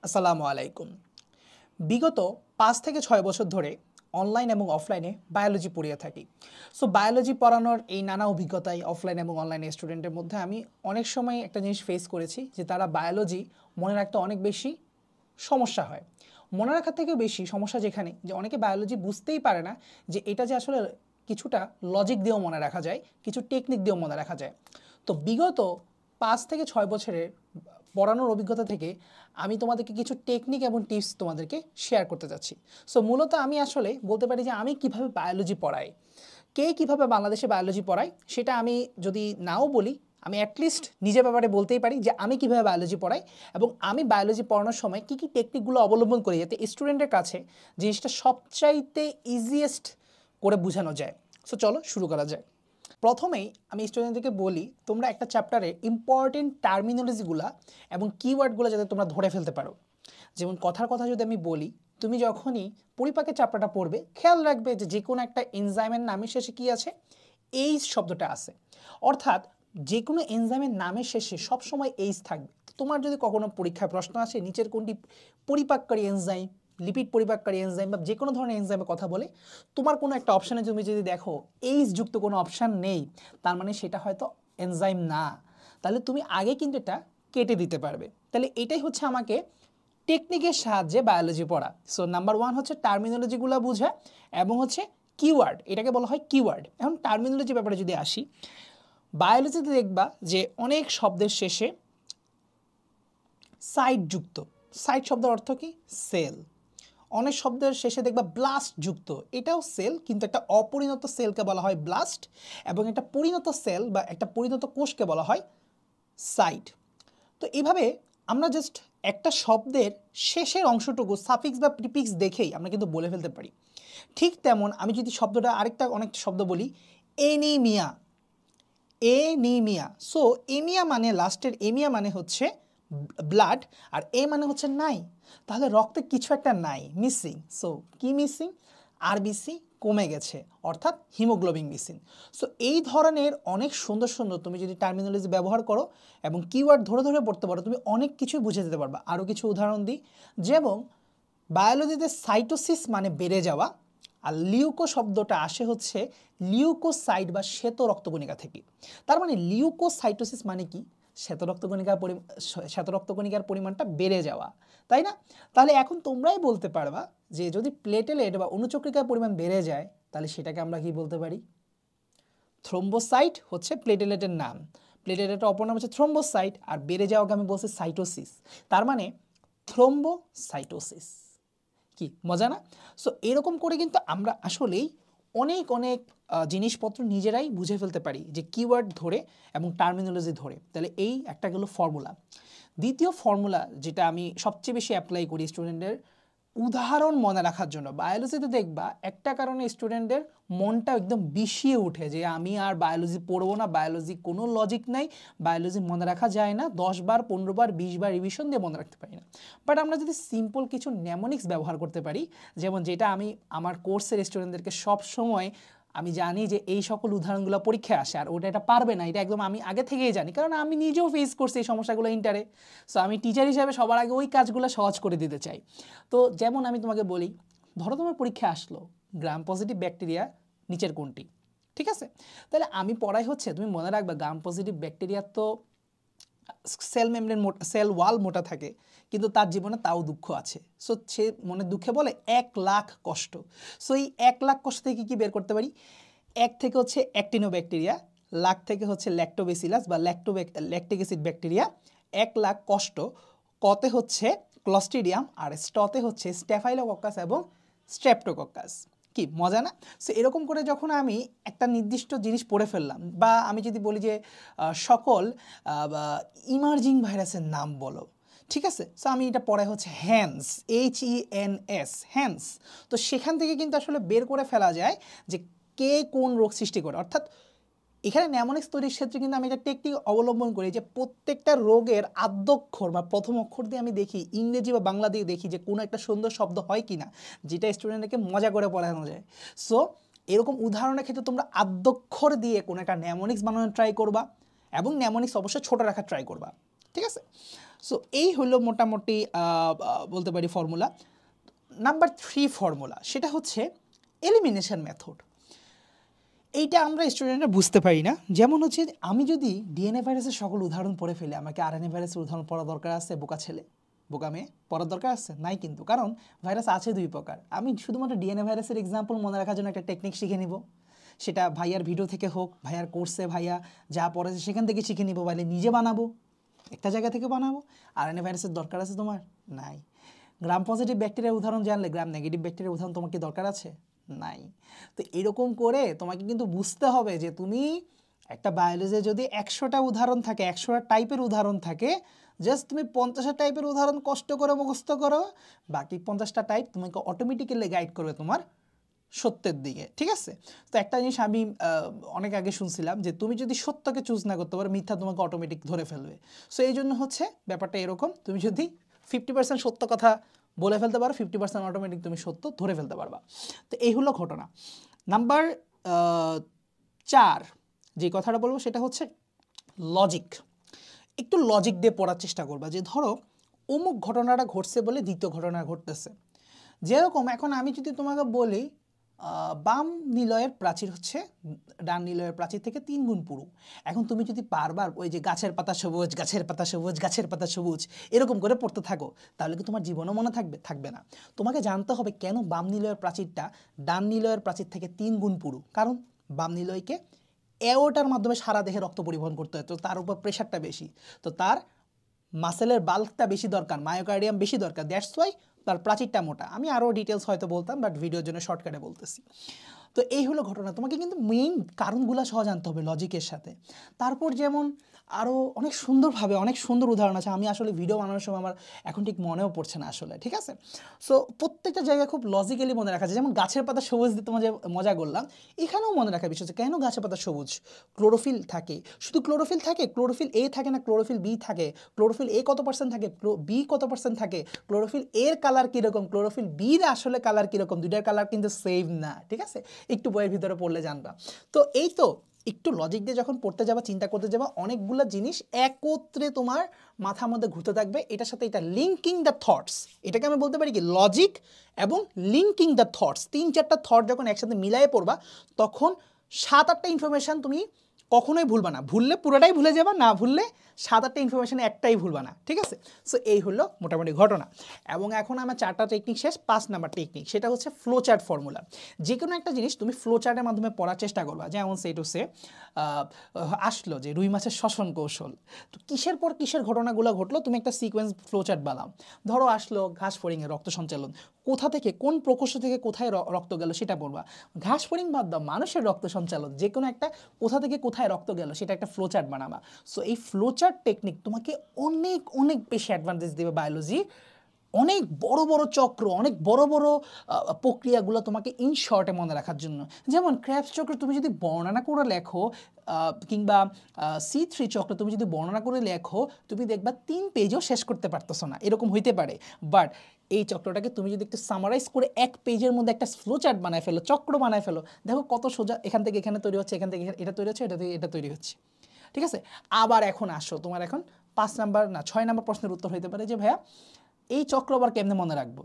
আসসালামু আলাইকুম। বিগত ৫ থেকে ৬ বছর ধরে অনলাইন এবং অফলাইনে বায়োলজি পড়িয়ে থাকি। সো বায়োলজি পড়ানোর এই নানা অভিজ্ঞতায় অফলাইন এবং অনলাইনে স্টুডেন্টের মধ্যে আমি অনেক সময় একটা জিনিস ফেস করেছি যে তারা বায়োলজি মনে রাখতে অনেক বেশি সমস্যা হয়। মনে রাখার থেকেও বেশি সমস্যা যেখানে যে অনেকে বায়োলজি বুঝতেই পারে না যে এটা যে আসলে কিছুটা লজিক দিয়েও মনে রাখা যায়, কিছু টেকনিক দিয়েও মনে রাখা যায়। তো বিগত ৫ থেকে ৬ বছরের পড়ানোর অভিজ্ঞতা থেকে আমি তোমাদেরকে কিছু টেকনিক এবং টিপস তোমাদেরকে শেয়ার করতে যাচ্ছি। সো মূলত আমি আসলে বলতে পারি যে আমি কিভাবে বায়োলজি পড়াই, কে কিভাবে বাংলাদেশে বায়োলজি পড়াই সেটা আমি যদি নাও বলি, আমি অ্যাটলিস্ট নিজের ব্যাপারে বলতেই পারি যে আমি কিভাবে বায়োলজি পড়াই এবং আমি বায়োলজি পড়ানোর সময় কী কী টেকনিকগুলো অবলম্বন করি যাতে স্টুডেন্টের কাছে জিনিসটা সবচাইতে ইজিয়েস্ট করে বোঝানো যায়। সো চলো শুরু করা যায়। প্রথমেই আমি স্টুডেন্টদেরকে বলি তোমরা একটা চ্যাপ্টারে ইম্পর্টেন্ট টার্মিনোলজিগুলো এবং কিওয়ার্ডগুলো যাতে তোমরা ধরে ফেলতে পারো। যেমন কথার কথা যদি আমি বলি, তুমি যখনই পরিপাকের চ্যাপ্টারটা পড়বে খেয়াল রাখবে যে কোনো একটা এনজাইমের নামের শেষে কি আছে, এইচ শব্দটা আছে। অর্থাৎ যে কোনো এনজাইমের নামের শেষে সবসময় এইচ থাকবে। তোমার যদি কখনো পরীক্ষায় প্রশ্ন আসে নিচের কোনটি পরিপাককারী এনজাইম, লিপিড পরিপাককারী এনজাইম বা যে কোনো ধরনের এনজাইমের কথা বলে, তোমার কোনো একটা অপশানে তুমি যদি দেখো এইচ যুক্ত কোনো অপশান নেই, তার মানে সেটা হয়তো এনজাইম না। তাহলে তুমি আগে কিন্তু এটা কেটে দিতে পারবে। তাহলে এটাই হচ্ছে আমাকে টেকনিকের সাহায্যে বায়োলজি পড়া। সো নাম্বার 1 হচ্ছে টার্মিনোলজিগুলো বোঝা এবং হচ্ছে কিওয়ার্ড, এটাকে বলা হয় কিওয়ার্ড। এখন টার্মিনোলজি ব্যাপারে যদি আসি, বায়োলজিতে দেখবা যে অনেক শব্দের শেষে সাইট যুক্ত। সাইট শব্দের অর্থ কি? সেল। অনেক শব্দের শেষে দেখবা ব্লাস্ট যুক্ত, এটাও সেল কিন্তু একটা অপরিণত সেলকে বলা হয় ব্লাস্ট এবং একটা পরিণত সেল বা একটা পরিণত কোষকে বলা হয় সাইট। তো এইভাবে আমরা জাস্ট একটা শব্দের শেষের অংশটুকু সাফিক্স বা প্রিফিক্স দেখেই আমরা কিন্তু বলে ফেলতে পারি। ঠিক তেমন আমি যদি শব্দটা আরেকটা অনেকটা শব্দ বলি, এনিমিয়া। এনিমিয়া। সো এমিয়া মানে লাস্টের এমিয়া মানে হচ্ছে ব্লাড আর এ মানে হচ্ছে নাই। তাহলে রক্তে কিছু একটা নাই, মিসিং। সো কি মিসিং? আরবিসি কমে গেছে, অর্থাৎ হিমোগ্লোবিন মিসিং। সো এই ধরনের অনেক সুন্দর সুন্দর তুমি যদি টার্মিনোলজি ব্যবহার করো এবং কিওয়ার্ড ধরে ধরে পড়তে পারো, তুমি অনেক কিছুই বুঝে যেতে পারবা। আরও কিছু উদাহরণ দিই, যেমন বায়োলজিতে সাইটোসিস মানে বেড়ে যাওয়া, আর লিউকো শব্দটা আসে হচ্ছে লিউকোসাইট বা শ্বেত রক্তকণিকা থেকে। তার মানে লিউকোসাইটোসিস মানে কি? শ্বেত রক্তকণিকার পরিমাণটা বেড়ে যাওয়া, তাই না? তাহলে এখন তোমরাই বলতে পারবা যে যদি প্লেটেলেট বা অনুচক্রিকার পরিমাণ বেড়ে যায় তাহলে সেটাকে আমরা কি বলতে পারি? থ্রোম্বোসাইট হচ্ছে প্লেটেলেটের নাম, প্লেটেলেটের অপর নাম হচ্ছে থ্রোম্বোসাইট, আর বেড়ে যাওয়াকে আমি বলছি সাইটোসিস। তার মানে থ্রোম্বোসাইটোসিস। কি মজা না? সো এরকম করে কিন্তু আমরা আসলেই অনেক অনেক জিনিসপত্র নিজেরাই বুঝে ফেলতে পারি যে কিওয়ার্ড ধরে এবং টার্মিনোলজি ধরে। তাহলে এই একটা গেলো ফর্মুলা। দ্বিতীয় ফর্মুলা যেটা আমি সবচেয়ে বেশি অ্যাপ্লাই করি স্টুডেন্টদের উদাহরণ মনে রাখার জন্য, বায়োলজিতে দেখবা একটা কারণে স্টুডেন্টদের মনটা একদম বিষিয়ে উঠে যে আমি আর বায়োলজি পড়বো না, বায়োলজি কোনো লজিক নাই, বায়োলজি মনে রাখা যায় না, 10 বার 15 বার 20 বার রিভিশন দিয়ে মনে রাখতে পারি না। বাট আমরা যদি সিম্পল কিছু নেমোনিক্স ব্যবহার করতে পারি, যেমন যেটা আমি আমার কোর্সের স্টুডেন্টদেরকে সব সময়, আমি জানি যে এই সকল উদাহরণগুলো পরীক্ষায় আসে আর ওটা এটা পারবে না, এটা একদম আমি আগে থেকেই জানি, কারণ আমি নিজেও ফেস করছি এই সমস্যাগুলো ইন্টারে। সো আমি টিচার হিসাবে সবার আগে ওই কাজগুলো সহজ করে দিতে চাই। তো যেমন আমি তোমাকে বলি, ধরো তোমার পরীক্ষা আসলো গ্রাম পজিটিভ ব্যাকটেরিয়া নিচের কোনটি, ঠিক আছে? তাহলে আমি পড়াই হচ্ছে, তুমি মনে রাখবে গ্রাম পজিটিভ ব্যাকটেরিয়া তো সেল মেমব্রেন সেল ওয়াল মোটা থাকে, কিন্তু তার জীবনে তাও দুঃখ আছে। সো সে মনে দুঃখে বলে 1,00,000 কষ্ট। সো এই 1,00,000 কষ্ট থেকে কি বের করতে পারি? 1 থেকে হচ্ছে অ্যাক্টিনোব্যাকটেরিয়া, লাখ থেকে হচ্ছে ল্যাক্টোবেসিলাস বা ল্যাকটিক অ্যাসিড ব্যাকটেরিয়া, 1,00,000 কষ্ট। কতে হচ্ছে ক্লস্ট্রিডিয়াম আর স্টতে হচ্ছে স্ট্যাফাইলোকক্কাস এবং স্ট্রেপ্টোকক্কাস। কি মজা না? সো এরকম করে যখন আমি একটা নির্দিষ্ট জিনিস পড়ে ফেললাম, বা আমি যদি বলি যে সকল ইমার্জিং ভাইরাসের নাম বলো, ঠিক আছে? সো আমি এটা পড়াই হচ্ছে হ্যান্স, HENS, হ্যান্স। তো সেখান থেকে কিন্তু আসলে বের করে ফেলা যায় যে কে কোন রোগ সৃষ্টি করে। অর্থাৎ এখানে নেমোনিক্স তৈরির ক্ষেত্রে কিন্তু আমি একটা টেকনিক অবলম্বন করি যে প্রত্যেকটা রোগের আদ্যক্ষর বা প্রথম অক্ষর দিয়ে আমি দেখি, ইংরেজি বা বাংলা দিয়ে দেখি যে কোনো একটা সুন্দর শব্দ হয় কি না, যেটা স্টুডেন্টকে মজা করে পড়ানো যায়। সো এরকম উদাহরণের ক্ষেত্রে তোমরা আদ্যক্ষর দিয়ে কোনো একটা নেমোনিক্স বানানোর ট্রাই করবা এবং নেমোনিক্স অবশ্যই ছোটো রাখার ট্রাই করবা, ঠিক আছে? সো এই হলো মোটামুটি বলতে পারি ফর্মুলা। নাম্বার 3 ফর্মুলা, সেটা হচ্ছে এলিমিনেশন মেথড। এইটা আমরা স্টুডেন্টরা বুঝতে পারি না। যেমন হচ্ছে আমি যদি ডিএনএ ভাইরাসের সকল উদাহরণ পড়ে ফেলি, আমাকে আরএনএ ভাইরাসের উদাহরণ পড়া দরকার আছে? বোকা ছেলে, বোকা মেয়ে, পড়ার দরকার আছে? নাই কিন্তু, কারণ ভাইরাস আছে 2 প্রকার। আমি শুধুমাত্র ডিএনএ ভাইরাসের এক্সাম্পল মনে রাখার জন্য একটা টেকনিক শিখে নিব, সেটা ভাইয়ার ভিডিও থেকে হোক, ভাইয়ার কোর্সে ভাইয়া যা পড়েছে সেখান থেকে শিখে নিব, বাইরে নিজে বানাবো, একটা জায়গা থেকে বানাবো। আরএনএ ভাইরাসের দরকার আছে তোমার? নাই। গ্রাম পজিটিভ ব্যাকটেরিয়ার উদাহরণ জানলে গ্রাম নেগেটিভ ব্যাকটেরিয়ার উদাহরণ তোমার কি দরকার আছে? নাই। তো এরকম করে তোমাকে কিন্তু বুঝতে হবে যে তুমি একটা বায়োলজি যদি 100টা উদাহরণ থাকে, 100টা টাইপের উদাহরণ থাকে, জাস্ট তুমি 50টা টাইপের উদাহরণ কষ্ট করে মুখস্থ করো, বাকি 50টা টাইপ তোমাকে অটোমেটিক্যালি গাইড করবে তোমার সত্যের দিকে, ঠিক আছে? তো একটা জিনিস আমি অনেক আগে শুনছিলাম যে তুমি যদি সত্যকে চুজ না করতে পারো, মিথ্যা তোমাকে অটোমেটিক ধরে ফেলবে। সো এই জন্য হচ্ছে ব্যাপারটা এরকম, তুমি যদি 50% সত্য কথা বলে ফেলতে পারো, 50% অটোমেটিক তুমি সত্য ধরে ফেলতে পারবা। তো এই হলো ঘটনা। নাম্বার 4 যে কথাটা বলবো সেটা হচ্ছে লজিক। একটু লজিক দিয়ে পড়ার চেষ্টা করবা, যে ধরো অমুক ঘটনাটা ঘটছে বলে দ্বিতীয় ঘটনা ঘটতেছে। যেরকম এখন আমি যদি তোমাকে বলি বাম নিলয়ের প্রাচীর হচ্ছে ডান নিলয়ের প্রাচীর থেকে 3 গুণ পুরু। এখন তুমি যদি বারবার ওই যে গাছের পাতা সবুজ, গাছের পাতা সবুজ, গাছের পাতা সবুজ এরকম করে পড়তে থাকো, তাহলে কি তোমার জীবনও মনে থাকবে? থাকবে না। তোমাকে জানতে হবে কেন বাম নিলয়ের প্রাচীরটা ডান নিলয়ের প্রাচীর থেকে 3 গুণ পুরু। কারণ বাম নিলয়কে এওটার মাধ্যমে সারা দেহে রক্ত পরিবহন করতে হয়, তো তার উপর প্রেশারটা বেশি, তো তার মাসেলের বাল্কটা বেশি দরকার, মায়োকার্ডিয়াম বেশি দরকার, দ্যাটস ওয়াই তার প্রাচীরটা মোটা। আমি আরও ডিটেলস হয়তো বলতাম, বাট ভিডিওর জন্য শর্টকাটে বলতেছি। তো এই হলো ঘটনা। তোমাকে কিন্তু মেইন কারণগুলো সহ জানতে হবে লজিকের সাথে। তারপর যেমন আরও অনেক সুন্দরভাবে অনেক সুন্দর উদাহরণ আছে, আমি আসলে ভিডিও বানানোর সময় আমার এখন ঠিক মনেও পড়ছে না আসলে, ঠিক আছে? সো প্রত্যেকটা জায়গায় খুব লজিক্যালি মনে রাখা যায়। যেমন গাছের পাতা সবুজ দিয়ে তোমার যে মজা করলাম, এখানেও মনে রাখার বিষয় হচ্ছে কেন গাছের পাতা সবুজ। ক্লোরোফিল থাকে, শুধু ক্লোরোফিল থাকে, ক্লোরোফিল এ থাকে না, ক্লোরোফিল বি থাকে। ক্লোরোফিল এ কত পার্সেন্ট থাকে, বি কত পার্সেন্ট থাকে, ক্লোরোফিল এর কালার কীরকম, ক্লোরোফিল বির আসলে কালার কীরকম, দুইটার কালার কিন্তু সেম না, ঠিক আছে? একটু বইয়ের ভিতরে পড়লে জানবা। তো এই তো একটু লজিক দিয়ে যখন পড়তে যাবা, চিন্তা করতে যাবা, অনেকগুলো জিনিস একত্রে তোমার মাথার মধ্যে ঘুরতে থাকবে, এটার সাথে এটা লিঙ্কিং দ্য থটস। এটাকে আমি বলতে পারি কি লজিক এবং লিঙ্কিং দ্য থটস। 3-4টা থট যখন একসাথে মিলায়ে পড়বা, তখন 7-8টা ইনফরমেশান তুমি কখনোই ভুলবা না। ভুললে পুরোটাই ভুলে যাবা, না ভুললে 7-8টা ইনফরমেশানে একটাই ভুলবা না, ঠিক আছে? সো এই হলো মোটামুটি ঘটনা। এবং এখন আমার 4টা টেকনিক শেষ, 5 নাম্বার টেকনিক, সেটা হচ্ছে ফ্লো চার্ট ফর্মুলা। যে কোনো একটা জিনিস তুমি ফ্লো চার্টের মাধ্যমে পড়ার চেষ্টা করবা। যেমন সে টু সে আসলো যে রুই মাছের শ্বসন কৌশল, তো কিসের পর কিসের ঘটনাগুলো ঘটলো, তুমি একটা সিকোয়েন্স ফ্লো চার্ট বানাও। ধরো আসলো ঘাস ফড়িংয়ের রক্ত সঞ্চালন, কোথা থেকে কোন প্রকোষ্ঠ থেকে কোথায় রক্ত গেল সেটা পড়বা। ঘাস ফড়িং বাদ দাও, মানুষের রক্ত সঞ্চালন, যে কোনো একটা কোথা থেকে কোথায় রক্ত গেল সেটা একটা ফ্লো চার্ট বানাবা। সো এই ফ্লো চার্ট টেকনিক তোমাকে অনেক অনেক বেশি অ্যাডভান্টেজ দেবে বায়োলজি। অনেক বড় বড় চক্র, অনেক বড় বড় প্রক্রিয়াগুলো তোমাকে ইন শর্টে মনে রাখার জন্য। যেমন ক্র্যাবস চক্র তুমি যদি বর্ণনা করে লেখো, কিংবা C3 চক্র তুমি যদি বর্ণনা করে লেখো, তুমি দেখবা 3 পেজও শেষ করতে পারতেছো না, এরকম হইতে পারে। বাট এই চক্রটাকে তুমি যদি একটু সামারাইজ করে 1 পেজের মধ্যে একটা ফ্লো চার্ট বানায় ফেলো, চক্র বানায় ফেলো, দেখো কত সোজা, এখান থেকে এখানে তৈরি হচ্ছে, এখান থেকে এটা তৈরি হচ্ছে, এটা থেকে এটা তৈরি হচ্ছে, ঠিক আছে? আবার এখন আসো, তোমার এখন 5 নাম্বার না 6 নাম্বার প্রশ্নের উত্তর হইতে পারে যে ভাইয়া এই চক্র আবার কেমনে মনে রাখবো।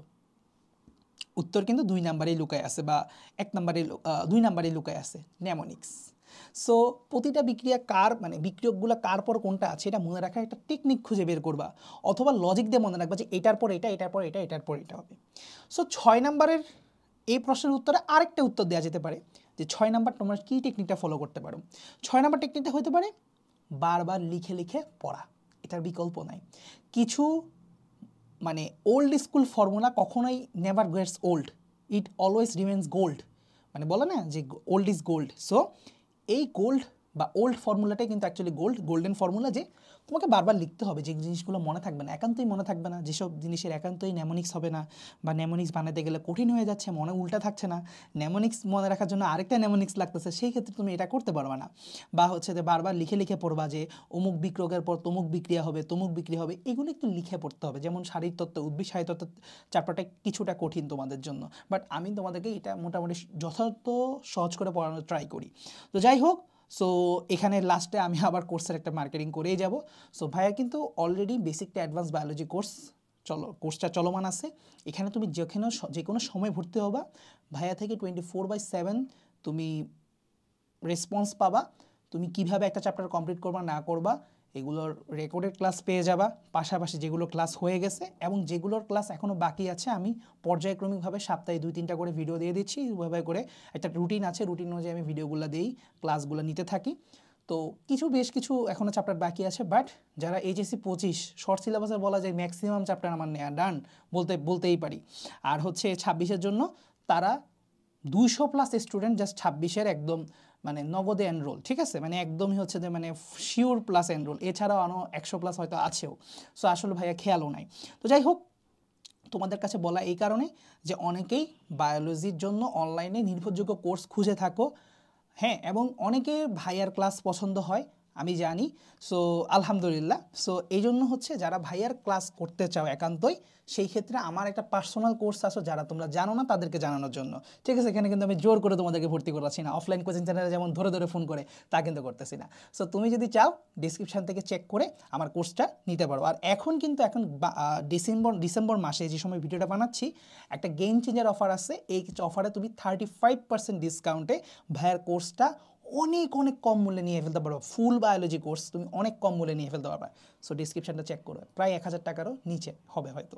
উত্তর কিন্তু 2 নাম্বারেই লুকায় আছে, বা 1 নাম্বারে 2 নাম্বারেই লুকায় আছে, নেমোনিক্স। সো প্রতিটা বিক্রিয়া কার, মানে বিক্রিয়কগুলো কার পর কোনটা আছে এটা মনে রাখার একটা টেকনিক খুঁজে বের করবা, অথবা লজিক দিয়ে মনে রাখবা যে এটার পর এটা, এটার পর এটা, এটার পর এটা হবে। সো 6 নাম্বারের এই প্রশ্নের উত্তরে আরেকটা উত্তর দেওয়া যেতে পারে যে 6 নাম্বার তোমরা কী টেকনিকটা ফলো করতে পারো। 6 নাম্বার টেকনিকটা হতে পারে বারবার লিখে লিখে পড়া, এটার বিকল্প নাই। কিছু মানে ওল্ড স্কুল ফর্মুলা কখনোই never gets old, it always remains gold, মানে বলে না যে ওল্ড ইজ গোল্ড। সো এই গোল্ড বা ওল্ড ফর্মুলাটাই কিন্তু অ্যাকচুয়ালি গোল্ডেন ফর্মুলা, যে তোমাকে বারবার লিখতে হবে, যে জিনিসগুলো মনে থাকবে না, একান্তই মনে থাকবে না, যেসব জিনিসের একান্তই নেমোনিক্স হবে না, বা নেমোনিক্স বানাতে গেলে কঠিন হয়ে যাচ্ছে, মনে উল্টা থাকছে না, নেমোনিক্স মনে রাখার জন্য আরেকটা নেমোনিক্স লাগতেছে, সেই ক্ষেত্রে তুমি এটা করতে পারবে না। বা হচ্ছে যে বারবার লিখে লিখে পড়বা যে অমুক বিক্রিয়কের পর তমুক বিক্রিয়া হবে, তমুক বিক্রিয়া হবে, এগুলো একটু লিখে পড়তে হবে। যেমন শারীরতত্ত্ব, উদ্ভিদ শারীরতত্ত্ব চ্যাপ্টারটা কিছুটা কঠিন তোমাদের জন্য, বাট আমি তোমাদেরকে এটা মোটামুটি যথাযথ সহজ করে পড়ানোর ট্রাই করি। তো যাই হোক, সো এখানে লাস্টে আমি আবার কোর্সের একটা মার্কেটিং করেই যাব। সো ভাইয়া কিন্তু already basic to advance biology কোর্সটা চলমান আছে। এখানে তুমি যে কোনো সময় ভর্তি হবা, ভাইয়া থেকে 24/7 তুমি রেসপন্স পাবা। তুমি কিভাবে একটা চ্যাপ্টার কমপ্লিট করবা না করবা এগুলোর রেকর্ডেড ক্লাস পেয়ে যাবা, পাশাপাশি যেগুলো ক্লাস হয়ে গেছে এবং যেগুলোর ক্লাস এখনও বাকি আছে আমি পর্যায়ক্রমিকভাবে সপ্তাহে 2-3টা করে ভিডিও দিয়ে দিচ্ছি। ওইভাবে করে একটা রুটিন আছে, রুটিন অনুযায়ী আমি ভিডিওগুলো দিই, ক্লাসগুলো নিতে থাকি। তো বেশ কিছু এখনও চ্যাপ্টার বাকি আছে, বাট যারা এইচএসসি 25 শর্ট সিলেবাসে বলা যায় ম্যাক্সিমাম চ্যাপ্টার আমার নেওয়া ডান বলতেই পারি। আর হচ্ছে 26-এর জন্য তারা 200+ স্টুডেন্ট জাস্ট 26-এর একদম মানে নগদে এনরোল, ঠিক আছে, মানে একদমই হচ্ছে যে মানে শিওর প্লাস এনরোল, এছাড়াও আরও 100+ হয়তো আছেও। সো আসলে ভাইয়া খেয়ালও নাই। তো যাই হোক, তোমাদের কাছে বলা এই কারণে যে অনেকেই বায়োলজির জন্য অনলাইনে নির্ভরযোগ্য কোর্স খুঁজে থাকো, হ্যাঁ, এবং অনেকে ভাইয়ার ক্লাস পছন্দ হয় আমি জানি। সো আলহামদুলিল্লাহ। সো এই জন্য হচ্ছে যারা ভাইয়ার ক্লাস করতে চাও একান্তই, সেই ক্ষেত্রে আমার একটা পার্সোনাল কোর্স আছে যারা তোমরা জানো না তাদেরকে জানানোর জন্য, ঠিক আছে। এখানে কিন্তু আমি জোর করে তোমাদেরকে ভর্তি করাচ্ছি না, অফলাইন কোচিং সেন্টারে যেমন ধরে ধরে ফোন করে তা কিন্তু করতেছি না। সো তুমি যদি চাও ডিসক্রিপশান থেকে চেক করে আমার কোর্সটা নিতে পারো। আর এখন ডিসেম্বর মাসে যে সময় ভিডিওটা বানাচ্ছি একটা গেম চেঞ্জার অফার আছে। এই অফারে তুমি 35% ডিসকাউন্টে ভাইয়ার কোর্সটা অনেক অনেক কম মূল্যে নিয়ে ফেলতে পারো। ফুল বায়োলজি কোর্স তুমি অনেক কম মূল্যে নিয়ে ফেলতে পারবে। সো ডিসক্রিপশানটা চেক করো, প্রায় 1000 টাকারও নিচে হবে হয়তো।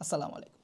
আসসালামু আলাইকুম।